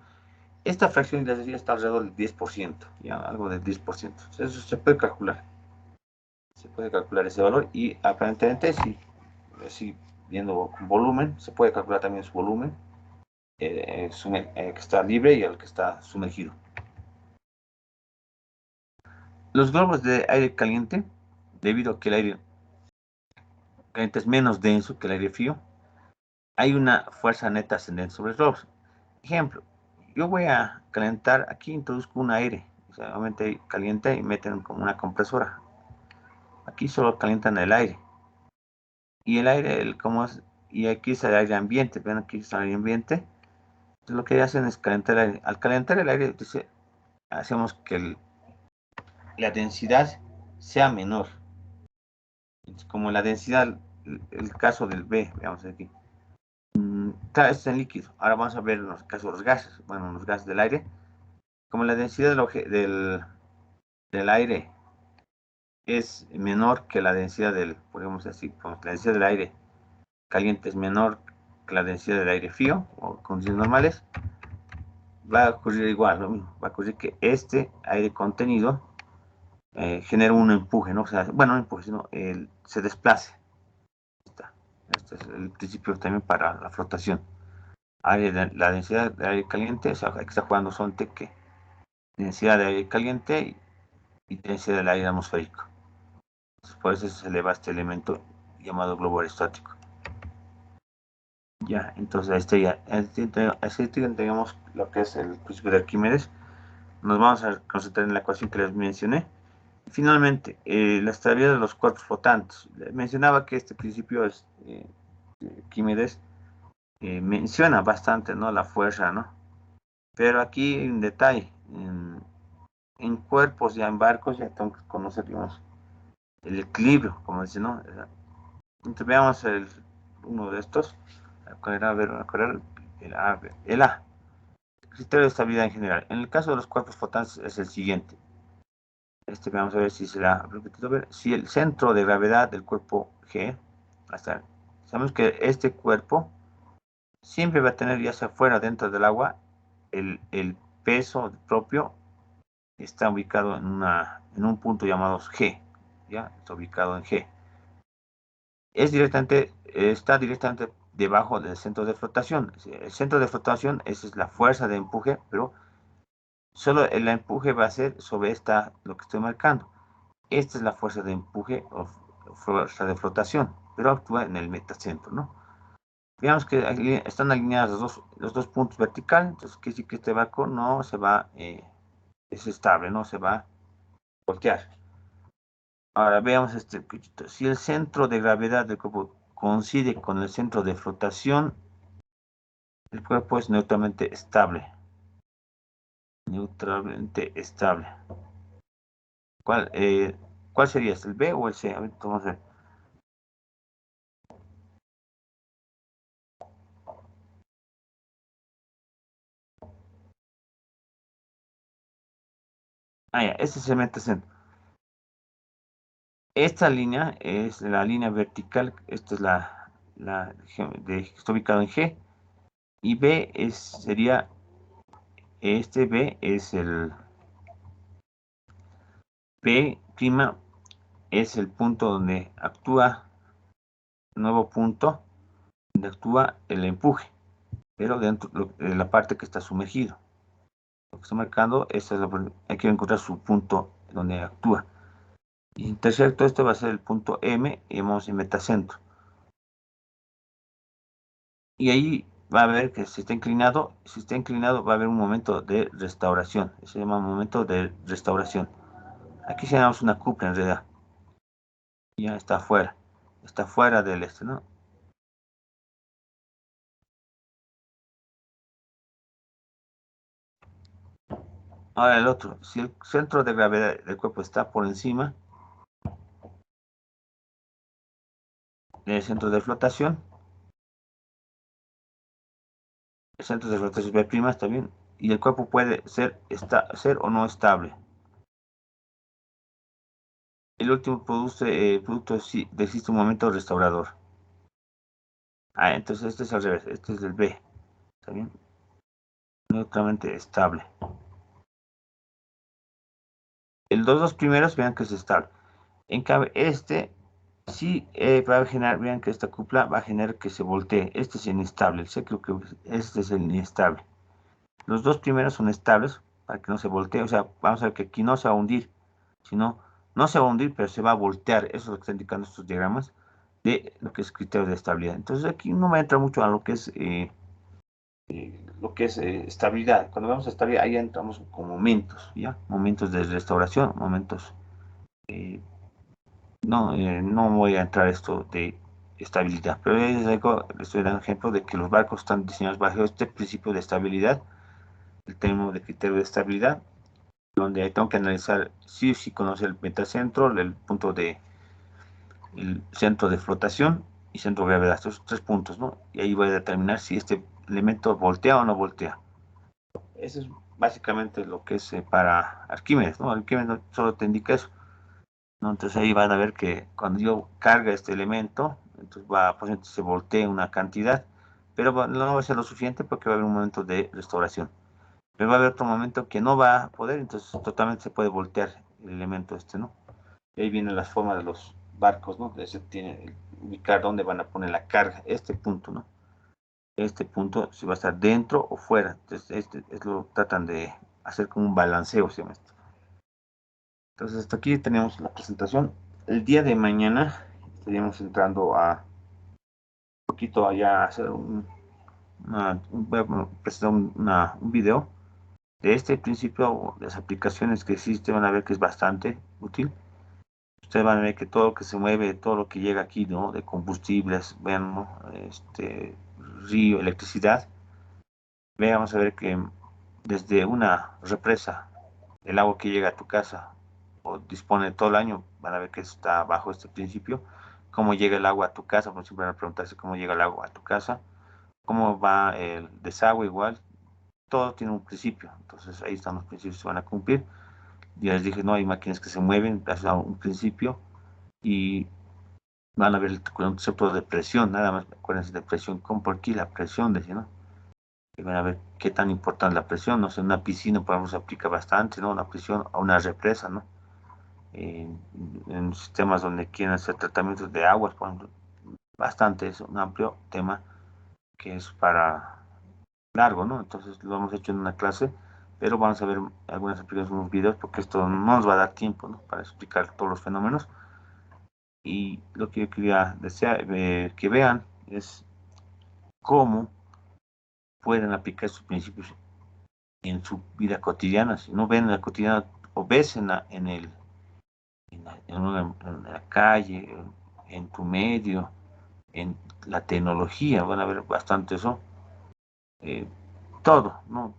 Esta fracción les decía está alrededor del 10%, ya algo del 10%. Eso se puede calcular. Se puede calcular ese valor y aparentemente si viendo volumen, se puede calcular también su volumen que está libre y el que está sumergido. Los globos de aire caliente, debido a que el aire caliente es menos denso que el aire frío, hay una fuerza neta ascendente sobre los globos. Ejemplo, yo voy a calentar, aquí introduzco un aire, solamente caliente y meten como una compresora. Aquí solo calientan el aire. Y el aire, como es, y aquí es el aire ambiente, ven aquí es el aire ambiente. Entonces lo que hacen es calentar el aire. Al calentar el aire, entonces, hacemos que la densidad sea menor. Entonces, como la densidad, el caso del B, veamos aquí. Está en líquido. Ahora vamos a ver en los casos de los gases. Bueno, los gases del aire. Como la densidad del aire es menor que la densidad podemos decir, como la densidad del aire caliente es menor que la densidad del aire frío, o condiciones normales, va a ocurrir igual, lo mismo. Va a ocurrir que este aire contenido genera un empuje, ¿no? O sea, bueno, no empuje, sino se desplace. Este es el principio también para la flotación. La densidad de aire caliente, o sea, aquí está jugando son que densidad de aire caliente y densidad del aire atmosférico. Entonces, por eso se eleva este elemento llamado globo aerostático. Ya, entonces así tenemos lo que es el principio de Arquímedes. Nos vamos a concentrar en la ecuación que les mencioné. Finalmente, la estabilidad de los cuerpos flotantes. Les mencionaba que este principio es Arquímedes menciona bastante, ¿no? La fuerza, ¿no? Pero aquí hay un detalle. En cuerpos, ya en barcos, ya tengo que conocer, digamos, el equilibrio, como dice, ¿no? Entonces veamos uno de estos. ¿Cuál era? A ver, el A. El A. Criterio de estabilidad en general. En el caso de los cuerpos flotantes es el siguiente. Vamos a ver si será repetido. A ver, si el centro de gravedad del cuerpo G, hasta sabemos que este cuerpo siempre va a tener, ya sea fuera o dentro del agua, el peso propio está ubicado en un punto llamado G, ¿ya? Está ubicado en G. Está directamente debajo del centro de flotación. El centro de flotación, esa es la fuerza de empuje, pero solo el empuje va a ser sobre lo que estoy marcando. Esta es la fuerza de empuje o fuerza de flotación, pero actúa en el metacentro, ¿no? Veamos que están alineados los dos puntos verticales, entonces quiere decir que este barco no se va, es estable, no se va a voltear. Ahora veamos este cuchito. Si el centro de gravedad del cuerpo coincide con el centro de flotación, el cuerpo es neutralmente estable. Neutralmente estable. ¿Cuál sería? ¿El B o el C? A ver, vamos a ver. Ah, ya, este es el metacentro. Esta línea es la línea vertical, esta es que está ubicado en G, y sería, este B es el B', es el punto donde actúa, nuevo punto, donde actúa el empuje, pero dentro de la parte que está sumergido. Lo que está marcando, hay que encontrar su punto donde actúa. Y intersecto, este va a ser el punto M, y vamos en metacentro. Y ahí va a ver que si está inclinado va a haber un momento de restauración. Se llama momento de restauración. Aquí llamamos una cupla en realidad. Ya está fuera del ¿no? Ahora el otro, si el centro de gravedad del cuerpo está por encima del centro de flotación, el centro de rotación B' está bien, y el cuerpo puede ser o no estable. El último producto del sistema momento restaurador. Entonces este es al revés, este es el B, ¿está bien? Neutralmente estable. Los dos primeros, vean que es estable. En cambio, este sí va a generar, vean que esta cúpula va a generar que se voltee. Este es inestable, creo que este es el inestable. Los dos primeros son estables para que no se voltee. O sea, vamos a ver que aquí no se va a hundir, sino no se va a hundir, pero se va a voltear. Eso es lo que están indicando estos diagramas de lo que es criterio de estabilidad. Entonces aquí no me entra mucho a lo que es estabilidad. Cuando vamos a estabilidad, ahí entramos con momentos, ¿ya? Momentos de restauración, momentos. No voy a entrar a esto de estabilidad, pero estoy dando ejemplo de que los barcos están diseñados bajo este principio de estabilidad, el término de criterio de estabilidad, donde tengo que analizar sí o sí conocer el metacentro, el centro de flotación y centro de gravedad, estos tres puntos, ¿no? Y ahí voy a determinar si este elemento voltea o no voltea. Eso es básicamente lo que es para Arquímedes, ¿no? Arquímedes solo te indica eso, ¿no? Entonces ahí van a ver que cuando yo carga este elemento, entonces se voltea una cantidad, pero no va a ser lo suficiente porque va a haber un momento de restauración. Pero va a haber otro momento que no va a poder, entonces totalmente se puede voltear el elemento este, ¿no? Y ahí vienen las formas de los barcos, ¿no? Entonces tiene ubicar dónde van a poner la carga, este punto, ¿no? Este punto si va a estar dentro o fuera. Entonces lo tratan de hacer como un balanceo, se llama esto. Entonces hasta aquí tenemos la presentación. El día de mañana estaríamos entrando a un poquito allá a hacer voy a presentar un video de este principio, de las aplicaciones que existen. Van a ver que es bastante útil. Ustedes van a ver que todo lo que se mueve, todo lo que llega aquí, ¿no? De combustibles, vean, ¿no? Río, electricidad. Vamos a ver que desde una represa, el agua que llega a tu casa o dispone todo el año, van a ver que está bajo este principio. Cómo llega el agua a tu casa, por siempre van a preguntarse cómo llega el agua a tu casa, cómo va el desagüe igual, todo tiene un principio. Entonces ahí están los principios que se van a cumplir. Ya les dije, no hay máquinas que se mueven, es un principio, y van a ver el concepto de presión, nada más, acuérdense de presión, como por aquí la presión, decía, ¿no? Y van a ver qué tan importante la presión, no sé, en una piscina, por ejemplo, se aplica bastante, ¿no? Una presión a una represa, ¿no? En sistemas donde quieren hacer tratamientos de aguas, por ejemplo, bastante, es un amplio tema que es para largo, ¿no? Entonces lo hemos hecho en una clase, pero vamos a ver algunas aplicaciones, unos videos, porque esto no nos va a dar tiempo, ¿no? Para explicar todos los fenómenos. Y lo que yo quería desear, que vean es cómo pueden aplicar estos principios en su vida cotidiana. Si no ven en la cotidiana o ves en la calle, en tu medio, en la tecnología, van a ver bastante eso. Eh, todo, ¿no?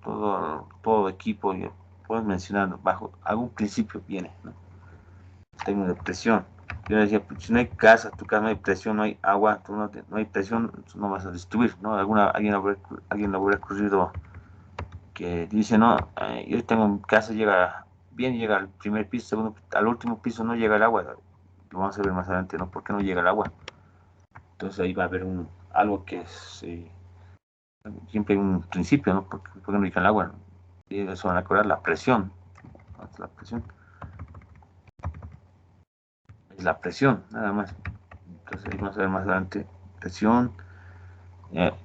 Todo equipo, puedes mencionar, bajo algún principio viene, ¿no? El término de presión. Yo decía, pues, si no hay casa, tu casa no hay presión, no hay agua, no hay presión, no vas a distribuir, ¿no? Alguien le habrá ocurrido que dice, no, yo tengo mi casa, llega al primer piso, segundo, al último piso no llega el agua. Lo vamos a ver más adelante, ¿no? ¿Por qué no llega el agua? Entonces ahí va a haber algo que es, siempre hay un principio, ¿no? ¿Por qué no llega el agua? Y eso van a acordar la presión, ¿no? La presión. Es la presión, nada más. Entonces ahí vamos a ver más adelante, presión.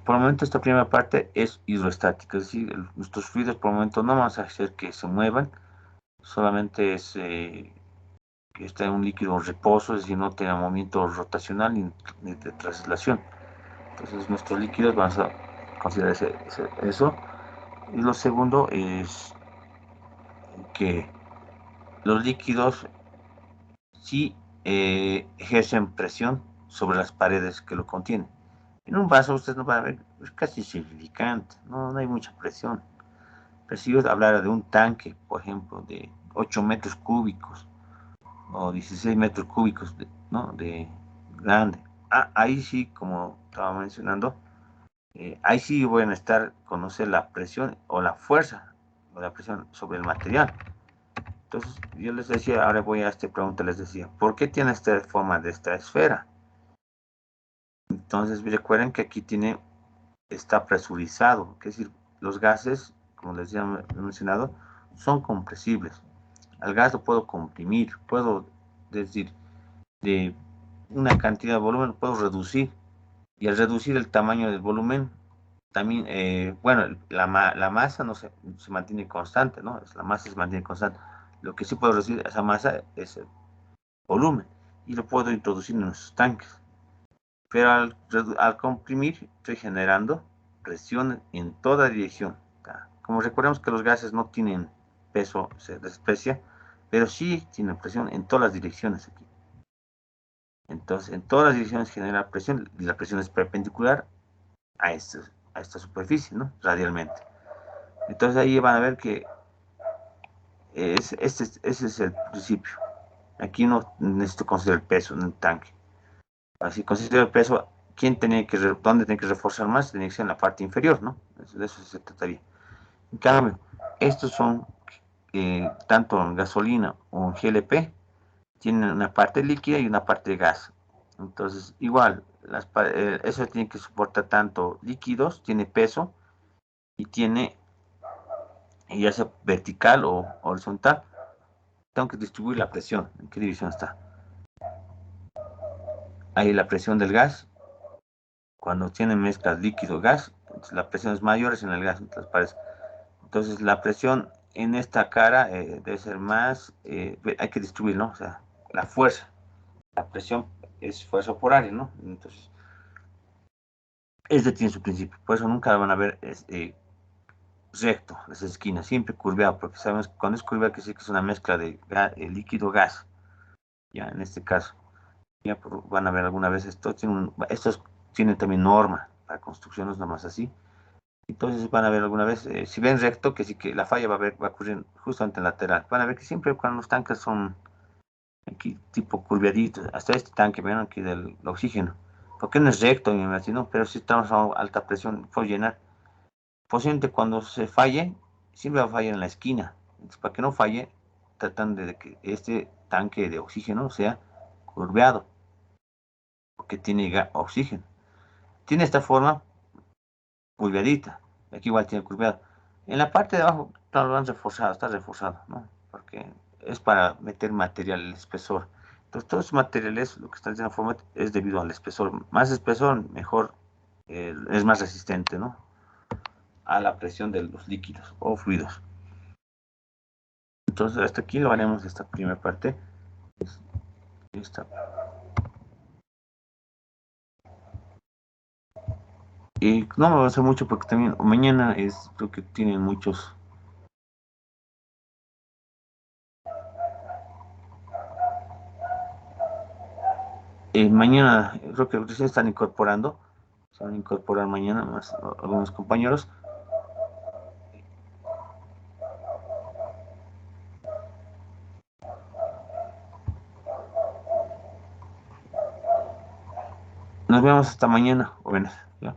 Por el momento esta primera parte es hidrostática, es decir, nuestros fluidos por el momento no vamos a hacer que se muevan, solamente es que está en un líquido en reposo, es decir, no tiene movimiento rotacional ni de traslación. Entonces nuestros líquidos vamos a considerar eso. Y lo segundo es que los líquidos sí ejercen presión sobre las paredes que lo contienen. En un vaso ustedes no van a ver, es casi insignificante, no hay mucha presión. Pero si yo hablara de un tanque, por ejemplo, de 8 metros cúbicos o 16 metros cúbicos, ¿no? De grande. Ahí sí, como estaba mencionando, Ahí sí voy a necesitar conocer la presión o la fuerza o la presión sobre el material. Entonces yo les decía, ahora voy a esta pregunta, les decía, ¿por qué tiene esta forma de esta esfera? Entonces recuerden que aquí está presurizado, es decir, los gases, como les he mencionado, son compresibles. Al gas lo puedo comprimir, puedo decir, de una cantidad de volumen puedo reducir, y al reducir el tamaño del volumen, también, bueno, la masa no se mantiene constante, ¿no? La masa se mantiene constante. Lo que sí puedo reducir esa masa es el volumen, y lo puedo introducir en los tanques. Pero al comprimir, estoy generando presión en toda dirección. Como recordemos que los gases no tienen peso, se desprecia, pero sí tienen presión en todas las direcciones aquí. Entonces, en todas las direcciones genera presión, y la presión es perpendicular a esta superficie, ¿no? Radialmente. Entonces ahí van a ver que ese es el principio. Aquí no necesito considerar el peso en el tanque. Así considero el peso, ¿dónde tiene que reforzar más? Tiene que ser en la parte inferior, ¿no? De eso se trataría. En cambio, estos son, tanto en gasolina o en GLP, tienen una parte líquida y una parte de gas. Entonces, igual, eso tiene que soportar tanto líquidos, tiene peso y tiene, ya sea vertical o horizontal, tengo que distribuir la presión. ¿En qué división está? Ahí la presión del gas, cuando tiene mezclas líquido-gas, la presión es mayor en el gas. Entonces la presión en esta cara debe ser más, hay que distribuir, ¿no? O sea, la fuerza, la presión es fuerza por área, ¿no? Entonces, este tiene su principio, por eso nunca van a ver recto las esquinas, siempre curveado, porque sabemos que cuando es curveado que sí que es una mezcla de líquido-gas, ya en este caso. Ya van a ver alguna vez estos tienen también norma para construcciones, nomás así. Entonces van a ver alguna vez, si ven recto, que sí que la falla va a ocurrir justamente en lateral. Van a ver que siempre cuando los tanques son aquí tipo curviaditos, hasta este tanque, ven aquí del oxígeno. ¿Por qué no es recto? Me imagino, pero si estamos a alta presión, puedo llenar. Posiblemente cuando se falle, siempre va a fallar en la esquina. Entonces, para que no falle, tratan de que este tanque de oxígeno sea curveado, porque tiene oxígeno. Tiene esta forma curviadita. Aquí igual tiene curveado. En la parte de abajo lo han reforzado, está reforzado, ¿no? Porque es para meter material, el espesor. Entonces, todos los materiales, lo que están en la forma, es debido al espesor. Más espesor, mejor, es más resistente, ¿no? A la presión de los líquidos o fluidos. Entonces, hasta aquí lo haremos esta primera parte. Esta. Y no me va a hacer mucho porque también mañana creo que tienen muchos. Mañana creo que recién están incorporando, se van a incorporar mañana más algunos compañeros. Nos vemos hasta mañana, jóvenes. ¿Ya?